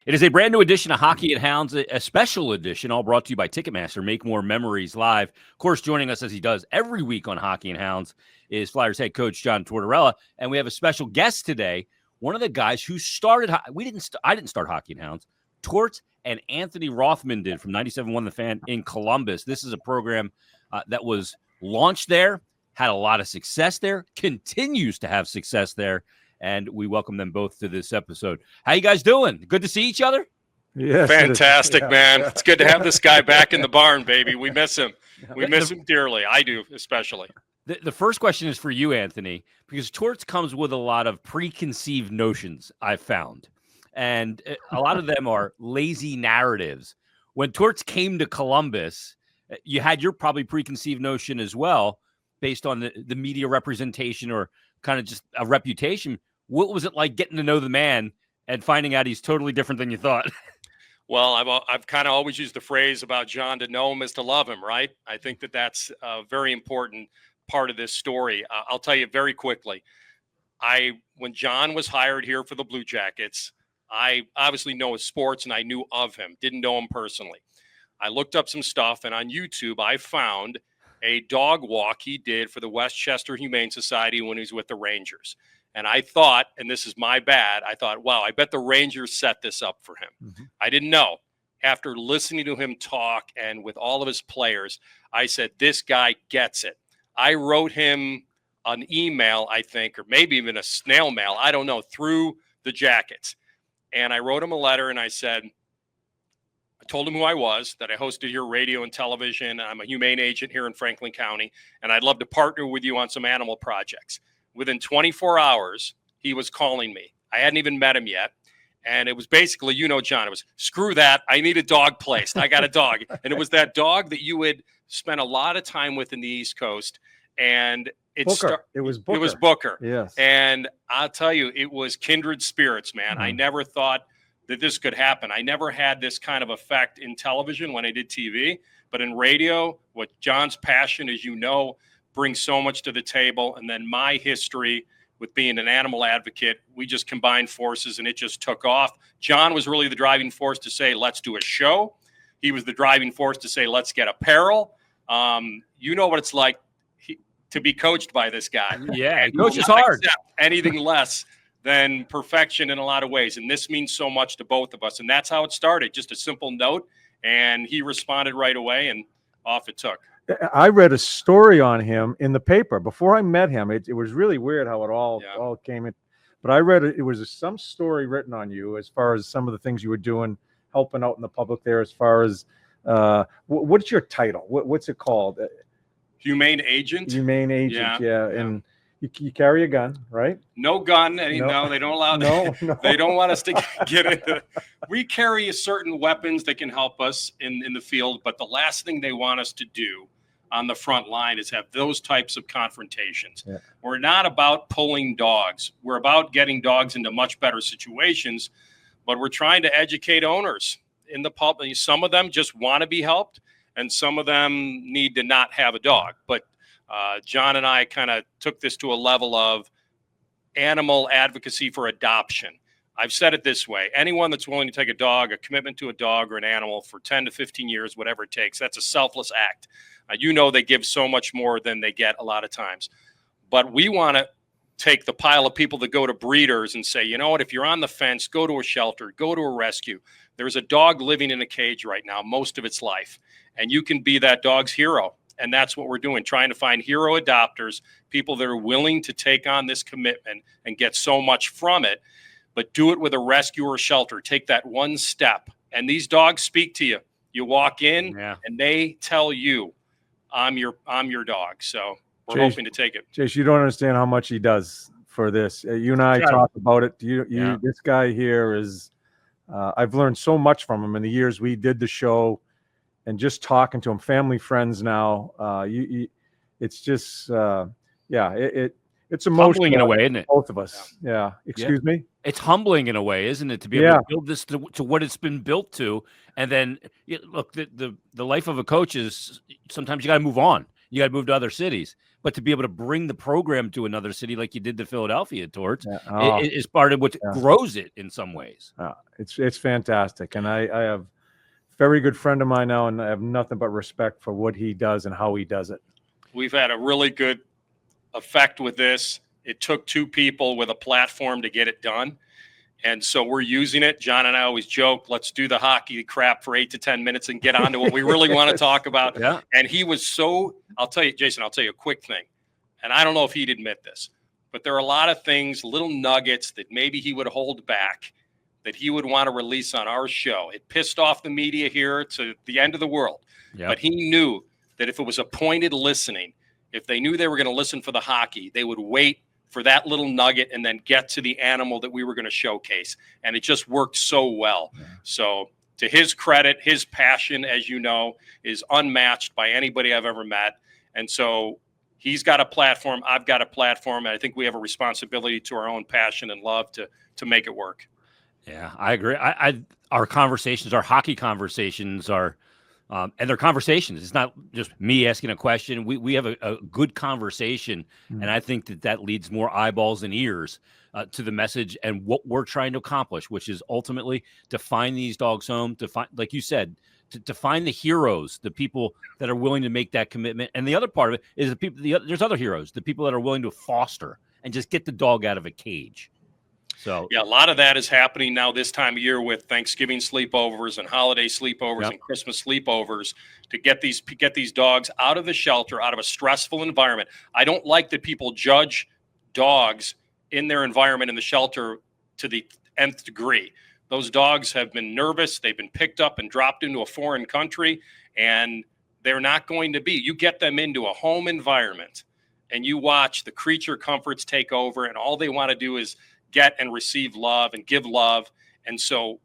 It is a brand new edition of Hockey and Hounds, a special edition, all brought to you by Ticketmaster. Make more memories live. Of course, joining us as he does every week on Hockey and Hounds is Flyers head coach John Tortorella, and we have a special guest today. One of the guys who started. I didn't start Hockey and Hounds. Torts and Anthony Rothman did from 97.1 The Fan in Columbus. This is a program that was launched there, had a lot of success there, continues to have success there. And we welcome them both to this episode. How you guys doing? Good to see each other? Yeah, fantastic, man. It's good to have this guy back in the barn, baby. We miss him. We miss him dearly. I do, especially. The first question is for you, Anthony, because Torts comes with a lot of preconceived notions, I've found. And a lot of them are lazy narratives. When Torts came to Columbus, you had your probably preconceived notion as well, based on the media representation or kind of just a reputation. What was it like getting to know the man and finding out he's totally different than you thought? Well, I've kind of always used the phrase about John, to know him is to love him, right? I think that's a very important part of this story. I'll tell you very quickly. When John was hired here for the Blue Jackets, I obviously know his sports and I knew of him, didn't know him personally. I looked up some stuff, and on YouTube I found a dog walk he did for the Westchester Humane Society when he was with the Rangers. And I thought, and this is my bad, I thought, wow, I bet the Rangers set this up for him. Mm-hmm. I didn't know. After listening to him talk and with all of his players, I said, this guy gets it. I wrote him an email, I think, or maybe even a snail mail, I don't know, through the Jackets. And I wrote him a letter, and I said, I told him who I was, that I hosted here radio and television. I'm a humane agent here in Franklin County, and I'd love to partner with you on some animal projects. Within 24 hours, he was calling me. I hadn't even met him yet. And it was basically, John, it was, screw that. I need a dog placed. I got a dog. And it was that dog that you had spent a lot of time with in the East Coast. And it was Booker. It was Booker. Yes. And I'll tell you, it was kindred spirits, man. Mm-hmm. I never thought that this could happen. I never had this kind of effect in television when I did TV. But in radio, what John's passion, as you know, brings so much to the table. And then my history with being an animal advocate, we just combined forces and it just took off. John was really the driving force to say, let's do a show. He was the driving force to say, let's get apparel. You know what it's like to be coached by this guy. Yeah, coach is hard. Anything less than perfection in a lot of ways. And this means so much to both of us. And that's how it started. Just a simple note. And he responded right away and off it took. I read a story on him in the paper before I met him. It was really weird how it all came in. But I read it was some story written on you as far as some of the things you were doing, helping out in the public there. As far as what's your title? What's it called? Humane agent. Humane agent. Yeah. And you carry a gun, right? No gun. No, they don't allow that. No. They don't want us to get into it. We carry certain weapons that can help us in the field, but the last thing they want us to do on the front line is have those types of confrontations. Yeah. We're not about pulling dogs. We're about getting dogs into much better situations, but we're trying to educate owners in the public. Some of them just want to be helped, and some of them need to not have a dog. But John and I kind of took this to a level of animal advocacy for adoption. I've said it this way. Anyone that's willing to take a commitment to a dog or an animal for 10 to 15 years, whatever it takes, that's a selfless act. They give so much more than they get a lot of times. But we want to take the pile of people that go to breeders and say, you know what, if you're on the fence, go to a shelter, go to a rescue. There's a dog living in a cage right now, most of its life, and you can be that dog's hero. And that's what we're doing, trying to find hero adopters, people that are willing to take on this commitment and get so much from it, but do it with a rescue or shelter. Take that one step. And these dogs speak to you. You walk in and they tell you, I'm your dog. So we're hoping to take it. Chase, you don't understand how much he does for this. You and I talk about it. This guy here is, I've learned so much from him in the years we did the show. And just talking to him, family, friends now, it's just, it's emotional. Humbling in a way, isn't it? Both of us. Yeah. Excuse me? It's humbling in a way, isn't it? To be able to build this to what it's been built to. And then, look, the life of a coach is sometimes you got to move on. You got to move to other cities. But to be able to bring the program to another city like you did to Philadelphia, Torts, is part of what grows it in some ways. It's fantastic. And I have a very good friend of mine now, and I have nothing but respect for what he does and how he does it. We've had a really good effect with this. It took two people with a platform to get it done. And so we're using it. John and I always joke, let's do the hockey crap for 8 to 10 minutes and get on to what we really want to talk about. Yeah. And he was so, I'll tell you, Jason, I'll tell you a quick thing. And I don't know if he'd admit this, but there are a lot of things, little nuggets that maybe he would hold back that he would want to release on our show. It pissed off the media here to the end of the world. Yep. But he knew that if it was appointed listening, if they knew they were going to listen for the hockey, they would wait for that little nugget and then get to the animal that we were going to showcase. And it just worked so well. Yeah. So to his credit, his passion, as you know, is unmatched by anybody I've ever met. And so he's got a platform, I've got a platform, and I think we have a responsibility to our own passion and love to make it work. Yeah, I agree. Our conversations, our hockey conversations are, and they're conversations. It's not just me asking a question. We have a good conversation, and I think that leads more eyeballs and ears to the message and what we're trying to accomplish, which is ultimately to find these dogs home, to find, like you said, to find the heroes, the people that are willing to make that commitment. And the other part of it is there's other heroes, the people that are willing to foster and just get the dog out of a cage. So yeah, a lot of that is happening now this time of year with Thanksgiving sleepovers and holiday sleepovers and Christmas sleepovers to get these dogs out of the shelter, out of a stressful environment. I don't like that people judge dogs in their environment in the shelter to the nth degree. Those dogs have been nervous. They've been picked up and dropped into a foreign country, and they're not going to be. You get them into a home environment, and you watch the creature comforts take over, and all they want to do is get and receive love and give love. And so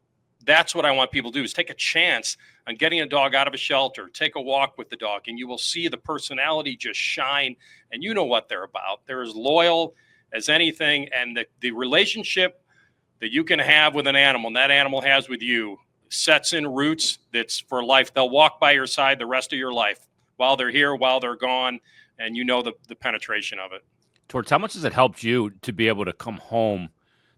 that's what I want people to do, is take a chance on getting a dog out of a shelter, take a walk with the dog, and you will see the personality just shine, and you know what they're about. They're as loyal as anything, and the relationship that you can have with an animal and that animal has with you sets in roots that's for life. They'll walk by your side the rest of your life while they're here, while they're gone, and you know the penetration of it. Torts, how much has it helped you to be able to come home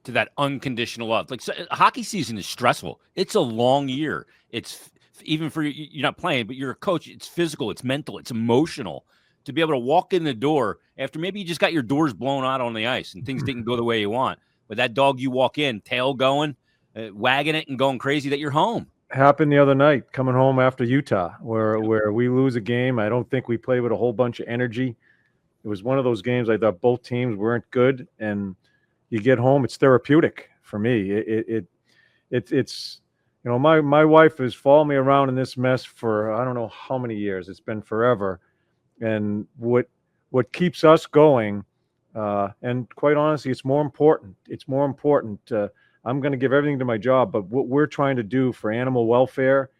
to that unconditional love? Like, so, hockey season is stressful. It's a long year. It's even for you're not playing, but you're a coach. It's physical, it's mental, it's emotional. To be able to walk in the door after maybe you just got your doors blown out on the ice and things didn't go the way you want, but that dog you walk in, tail going, wagging it and going crazy that you're home. Happened the other night coming home after Utah, where we lose a game. I don't think we played with a whole bunch of energy. It was one of those games I thought both teams weren't good, and you get home, it's therapeutic for me. It's you know, my wife has followed me around in this mess for I don't know how many years. It's been forever, and what keeps us going, and quite honestly, it's more important. It's more important. I'm going to give everything to my job, but what we're trying to do for animal welfare,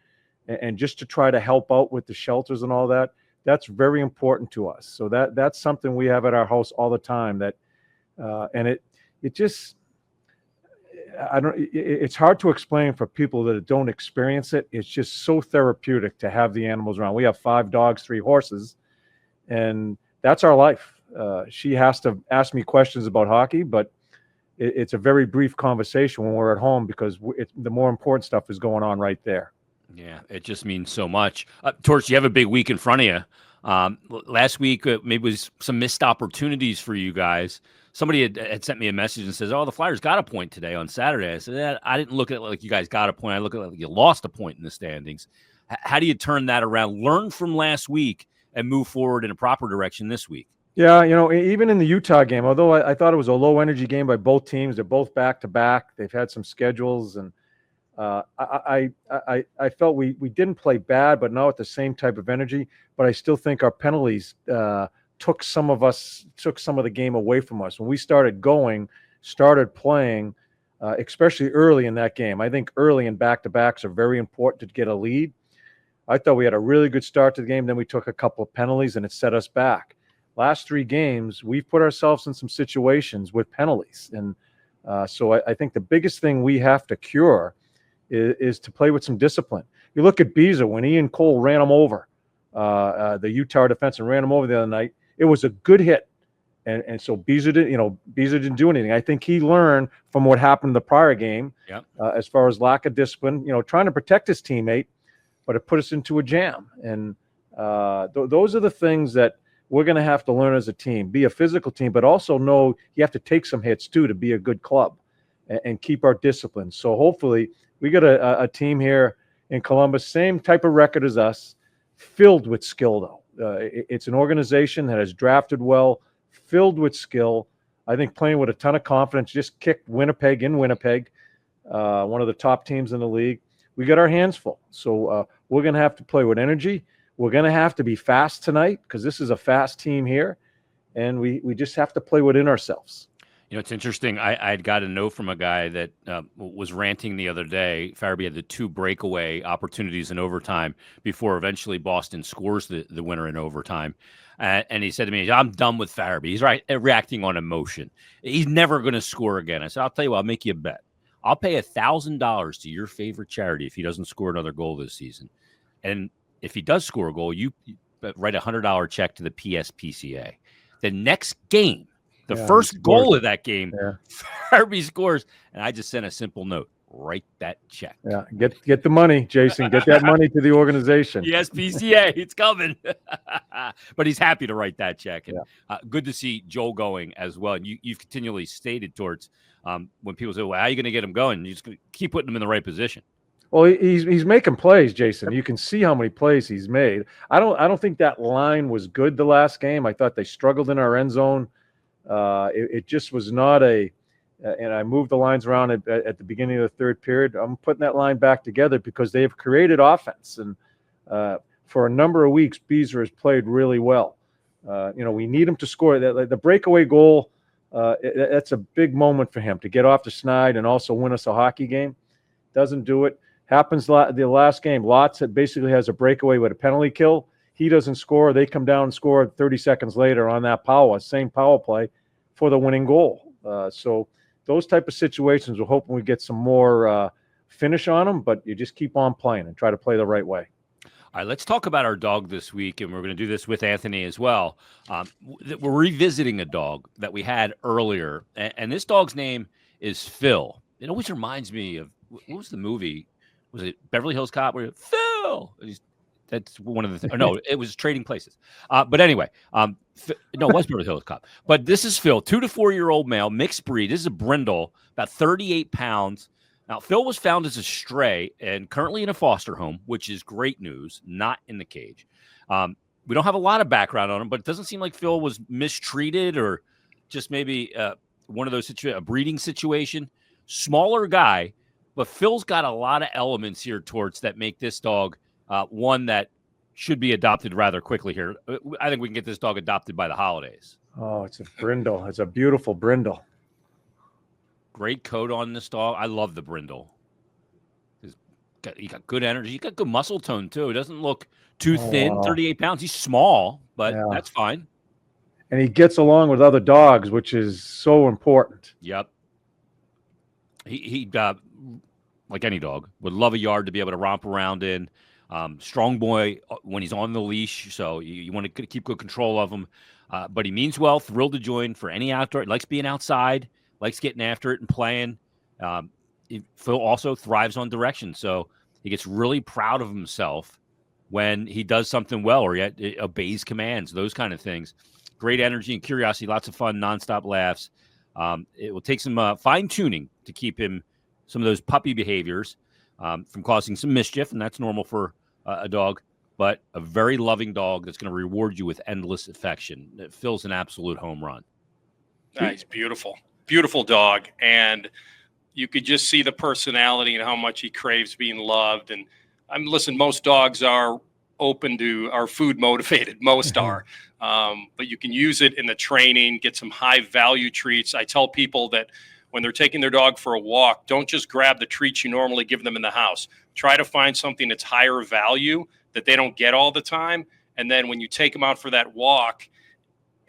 and just to try to help out with the shelters and all that, that's very important to us. So that's something we have at our house all the time. That and it just it's hard to explain for people that don't experience it. It's just so therapeutic to have the animals around. We have 5 dogs, 3 horses, and that's our life. She has to ask me questions about hockey, but it's a very brief conversation when we're at home because the more important stuff is going on right there. Yeah, it just means so much. Torts, you have a big week in front of you. Last week, maybe was some missed opportunities for you guys. Somebody had sent me a message and says, "Oh, the Flyers got a point today on Saturday." I said, I didn't look at it like you guys got a point. I look at it like you lost a point in the standings. How do you turn that around, learn from last week, and move forward in a proper direction this week? Yeah, you know, even in the Utah game, although I thought it was a low-energy game by both teams, they're both back-to-back. They've had some schedules, and I felt we didn't play bad, but not with the same type of energy. But I still think our penalties took some of the game away from us. When we started playing, especially early in that game. I think early in back-to-backs are very important to get a lead. I thought we had a really good start to the game. Then we took a couple of penalties, and it set us back. Last 3 games, we've put ourselves in some situations with penalties. And so I think the biggest thing we have to cure is to play with some discipline. You look at Beezer when Ian Cole ran him over. the Utah defense and ran him over the other night. It was a good hit. And so Beazer didn't do anything. I think he learned from what happened in the prior game, as far as lack of discipline, trying to protect his teammate, but it put us into a jam. And those are the things that we're going to have to learn as a team, be a physical team, but also know you have to take some hits too to be a good club and keep our discipline. So hopefully we got a team here in Columbus, same type of record as us, filled with skill though. It's an organization that has drafted well, filled with skill. I think playing with a ton of confidence, just kicked Winnipeg in Winnipeg, one of the top teams in the league. We got our hands full. So we're going to have to play with energy. We're going to have to be fast tonight because this is a fast team here. And we just have to play within ourselves. It's interesting. I'd got a note from a guy that was ranting the other day. Farabee had the 2 breakaway opportunities in overtime before eventually Boston scores the winner in overtime. And he said to me, I'm done with Farabee. He's reacting on emotion. He's never going to score again. I said, I'll tell you what, I'll make you a bet. I'll pay $1,000 to your favorite charity if he doesn't score another goal this season. And if he does score a goal, you write a $100 check to the PSPCA. The next game, the first goal of that game, Farabee scores, and I just sent a simple note. Write that check. Yeah, get the money, Jason. Get that money to the organization. Yes, PCA, it's coming. But he's happy to write that check. And good to see Joel going as well. And you've continually stated, Torts, when people say, well, how are you going to get him going? You just keep putting him in the right position. Well, he's making plays, Jason. You can see how many plays he's made. I don't think that line was good the last game. I thought they struggled in our end zone. It just was not and I moved the lines around at the beginning of the third period. I'm putting that line back together because they've created offense. And for a number of weeks, Beazer has played really well. We need him to score. The breakaway goal, that's a big moment for him to get off the snide and also win us a hockey game. Doesn't do it. Happens the last game. Lotz basically has a breakaway with a penalty kill. He doesn't score. They come down and score 30 seconds later on that same power play for the winning goal. So those type of situations, we're hoping we get some more finish on them, but you just keep on playing and try to play the right way. All right, let's talk about our dog this week, and we're going to do this with Anthony as well. We're revisiting a dog that we had earlier, and this dog's name is Phil. It always reminds me of, what was the movie? Was it Beverly Hills Cop? Where Phil? That's one of the no, it was Trading Places. But anyway, no, it was Beverly Hills Cop. But this is Phil, 2 to 4 year old male, mixed breed. This is a brindle, about 38 pounds. Now, Phil was found as a stray and currently in a foster home, which is great news, not in the cage. We don't have a lot of background on him, but it doesn't seem like Phil was mistreated or just maybe one of those a breeding situation. Smaller guy, but Phil's got a lot of elements here, Torts, that make this dog one that should be adopted rather quickly here. I think we can get this dog adopted by the holidays. Oh, it's a brindle. It's a beautiful brindle. Great coat on this dog. I love the brindle. He got good energy. He got good muscle tone, too. He doesn't look too thin, wow. 38 pounds. He's small, but that's fine. And he gets along with other dogs, which is so important. Yep. He like any dog, would love a yard to be able to romp around in. Strong boy when he's on the leash, so you want to keep good control of him. But he means well, thrilled to join for any outdoor. He likes being outside, likes getting after it and playing. Phil also thrives on direction, so he gets really proud of himself when he does something well or he obeys commands, those kind of things. Great energy and curiosity, lots of fun, nonstop laughs. It will take some fine-tuning to keep him some of those puppy behaviors from causing some mischief, and that's normal for a dog, but a very loving dog that's going to reward you with endless affection. It Phil's an absolute home run. He's beautiful. Beautiful dog, and you could just see the personality and how much he craves being loved. And listen, most dogs are food motivated. Most are, but you can use it in the training, get some high value treats. I tell people that when they're taking their dog for a walk, don't just grab the treats you normally give them in the house. Try to find something that's higher value that they don't get all the time. And then when you take them out for that walk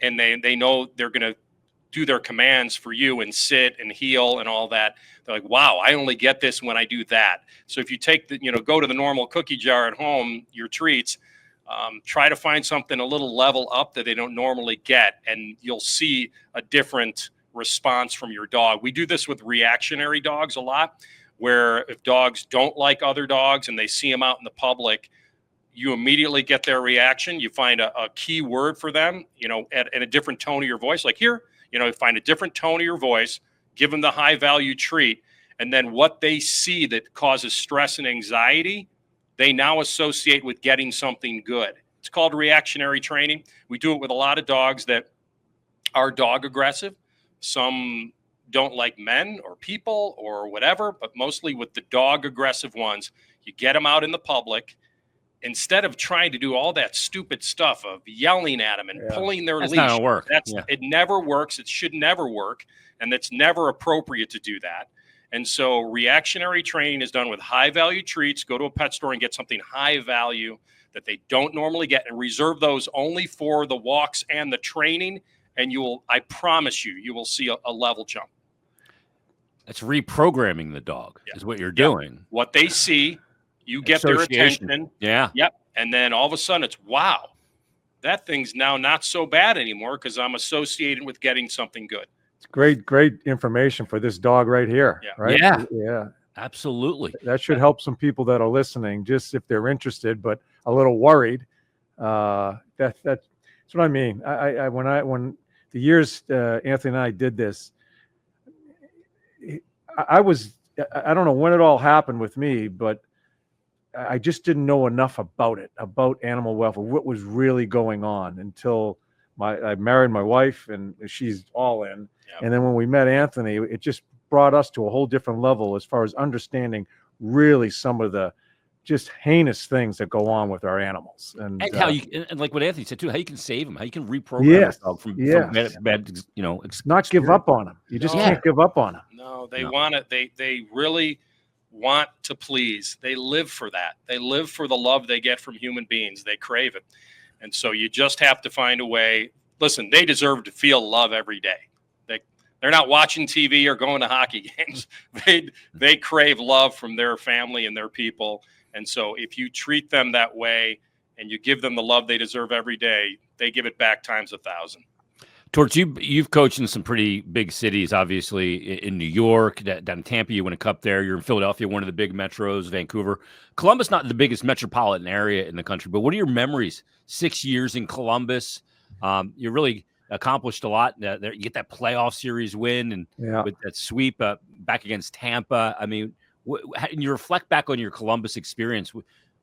and they know they're going to do their commands for you and sit and heel and all that, they're like, wow, I only get this when I do that. So if you take go to the normal cookie jar at home, your treats, Try to find something a little level up that they don't normally get, and you'll see a different response from your dog. We do this with reactionary dogs a lot, where if dogs don't like other dogs and they see them out in the public, you immediately get their reaction. You find a key word for them, at a different tone of your voice. Like here, find a different tone of your voice, give them the high value treat. And then what they see that causes stress and anxiety, they now associate with getting something good. It's called reactionary training. We do it with a lot of dogs that are dog aggressive. Some don't like men or people or whatever, but mostly with the dog aggressive ones, you get them out in the public. Instead of trying to do all that stupid stuff of yelling at them and pulling their leash, not gonna work. It never works. It should never work. And it's never appropriate to do that. And so reactionary training is done with high value treats. Go to a pet store and get something high value that they don't normally get, and reserve those only for the walks and the training. And I promise you will see a level jump. That's reprogramming the dog is what you're doing. What they see, you get their attention. Yeah. Yep. And then all of a sudden it's, wow, that thing's now not so bad anymore because I'm associated with getting something good. It's great information for this dog right here. Yeah. Right. Yeah. Absolutely. That should help some people that are listening, just if they're interested, but a little worried. That's what I mean. When the years Anthony and I did this, I don't know when it all happened with me, but I just didn't know enough about animal welfare, what was really going on, until I married my wife, and she's all in. Yep. And then when we met Anthony, it just brought us to a whole different level as far as understanding really some of the just heinous things that go on with our animals, and how and like what Anthony said too, how you can save them, how you can reprogram a dog from bad not give up on them. You just can't give up on them. No, they want it. They really want to please. They live for that. They live for the love they get from human beings. They crave it. And so you just have to find a way. Listen, they deserve to feel love every day. They're not watching TV or going to hockey games. They crave love from their family and their people. And so if you treat them that way and you give them the love they deserve every day, they give it back times 1,000. Torts, you've coached in some pretty big cities, obviously in New York, down in Tampa, you win a cup there. You're in Philadelphia, one of the big metros, Vancouver. Columbus, not the biggest metropolitan area in the country, but what are your memories? 6 years in Columbus. You really accomplished a lot. You get that playoff series win and with that sweep back against Tampa. I mean, and you reflect back on your Columbus experience,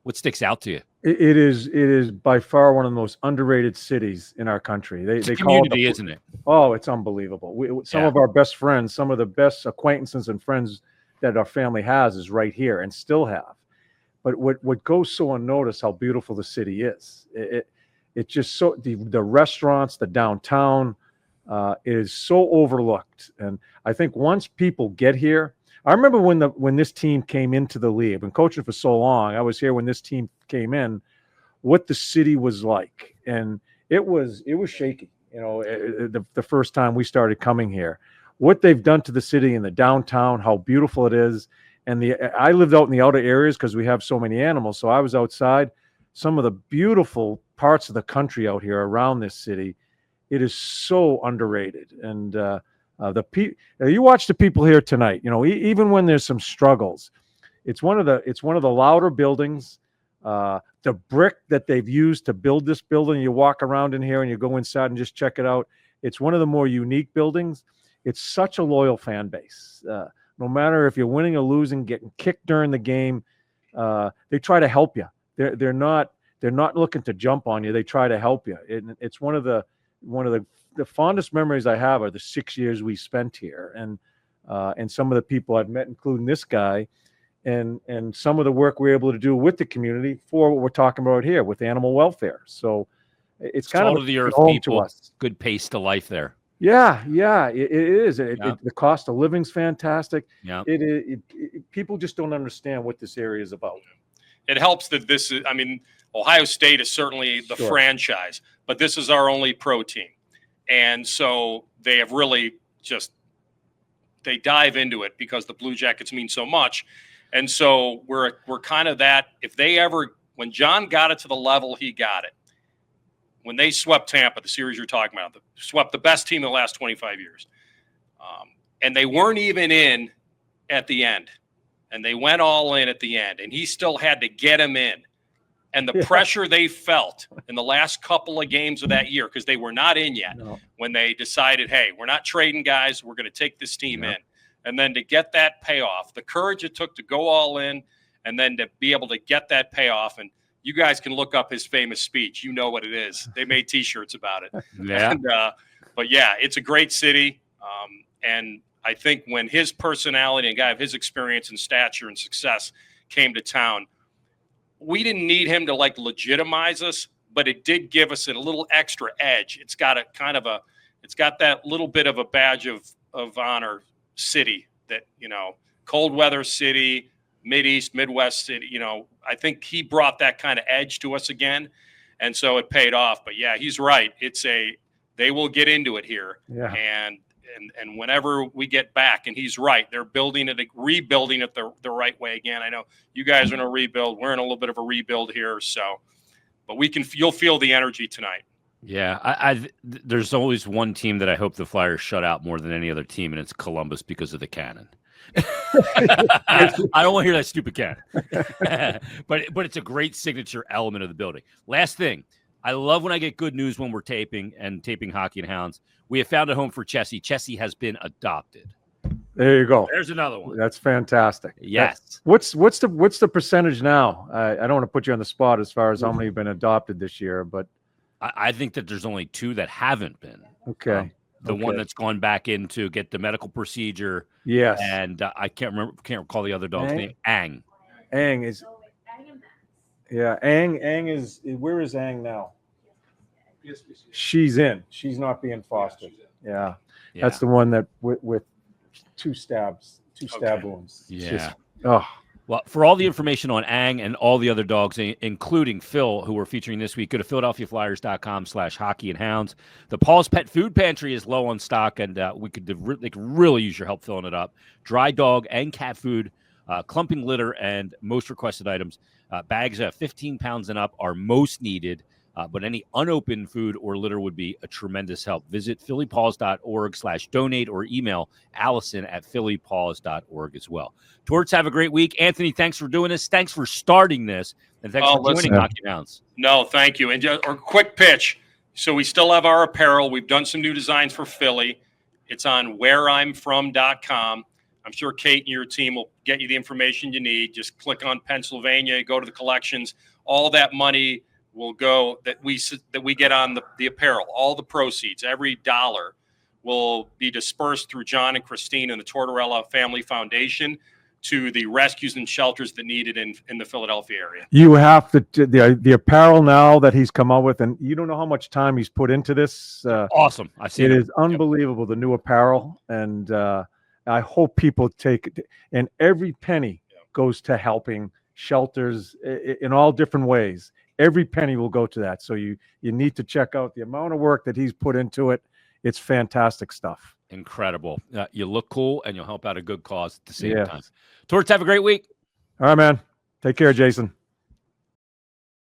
what sticks out to you? It is by far one of the most underrated cities in our country. They community, call it isn't it? Oh, it's unbelievable. Some of our best friends, some of the best acquaintances and friends that our family has is right here and still have. But what goes so unnoticed, how beautiful the city is. It just so the restaurants, the downtown is so overlooked. And I think once people get here, I remember when this team came into the league. I've been coaching for so long. I was here when this team came in, what the city was like, and it was shaky. The first time we started coming here, what they've done to the city and the downtown, how beautiful it is. And I lived out in the outer areas because we have so many animals. So I was outside. Some of the beautiful parts of the country out here around this city, it is so underrated. And you watch the people here tonight. Even when there's some struggles, it's one of the louder buildings. The brick that they've used to build this building, you walk around in here and you go inside and just check it out. It's one of the more unique buildings. It's such a loyal fan base. No matter if you're winning or losing, getting kicked during the game, they try to help you. They're not looking to jump on you. They try to help you. It's one of the fondest memories I have are the 6 years we spent here, and some of the people I've met, including this guy, and some of the work we're able to do with the community for what we're talking about here with animal welfare. So it's kind of the earth home people. to us. Good pace to life there. Yeah, it is. The cost of living's fantastic. Yeah, people just don't understand what this area is about. It helps that this is. I mean, Ohio State is certainly the franchise, but this is our only pro team, and so they have really they dive into it because the Blue Jackets mean so much, and so we're kind of that. If they ever when John got it to the level he got it, when they swept Tampa, the series you're talking about, swept the best team in the last 25 years, and they weren't even in at the end, and they went all in at the end, and he still had to get him in. And the pressure they felt in the last couple of games of that year, because they were not in yet, when they decided, hey, we're not trading guys, we're going to take this team in. And then to get that payoff, the courage it took to go all in, and then to be able to get that payoff. And you guys can look up his famous speech. You know what it is. They made T-shirts about it. Yeah. And, but, yeah, it's a great city. And I think when his personality and guy of his experience and stature and success came to town, we didn't need him to like legitimize us, but it did give us a little extra edge. It's got it's got that little bit of a badge of honor city that, cold weather city, Mideast, Midwest city, I think he brought that kind of edge to us again. And so it paid off, but yeah, he's right. They will get into it here. Yeah. And whenever we get back, and he's right, they're rebuilding it the right way again. I know you guys are in a rebuild. We're in a little bit of a rebuild here. So, but you'll feel the energy tonight. Yeah. There's always one team that I hope the Flyers shut out more than any other team, and it's Columbus because of the cannon. I don't want to hear that stupid cannon. but it's a great signature element of the building. Last thing. I love when I get good news when we're taping Hockey and Hounds. We have found a home for Chessie. Chessie has been adopted. There you go. There's another one. That's fantastic. Yes. What's the percentage now? I don't want to put you on the spot as far as how many have been adopted this year, but I think that there's only 2 that haven't been. Okay. The one that's gone back in to get the medical procedure. Yes. And I can't recall the other dog's name. Ang. Ang is. Yeah, Ang is. Where is Ang now? She's in. She's not being fostered. Yeah. That's the one that with 2 stab wounds. Yeah. Oh. Well, for all the information on Ang and all the other dogs, including Phil, who we're featuring this week, go to PhiladelphiaFlyers.com/hockey and hounds. The Paws Pet Food Pantry is low on stock, and they could really use your help filling it up. Dry dog and cat food, clumping litter, and most requested items. Bags of 15 pounds and up are most needed, but any unopened food or litter would be a tremendous help. Visit phillypaws.org/donate or email Allison@phillypaws.org as well. Torts, have a great week. Anthony, thanks for doing this. Thanks for starting this. And thanks for joining Hockey Hounds. No, thank you. And just a quick pitch. So we still have our apparel. We've done some new designs for Philly. It's on whereimfrom.com. I'm sure Kate and your team will get you the information you need. Just click on Pennsylvania, go to the collections. All that money will go that we get on the apparel. All the proceeds, every dollar, will be dispersed through John and Christine and the Tortorella Family Foundation to the rescues and shelters that need it in the Philadelphia area. You have the apparel now that he's come out with, and you don't know how much time he's put into this. Awesome. I see it. Is unbelievable, the new apparel, and I hope people take it, and every penny goes to helping shelters in all different ways. Every penny will go to that. So you need to check out the amount of work that he's put into it. It's fantastic stuff. Incredible. You look cool, and you'll help out a good cause at the same time. Torts, have a great week. All right, man. Take care, Jason.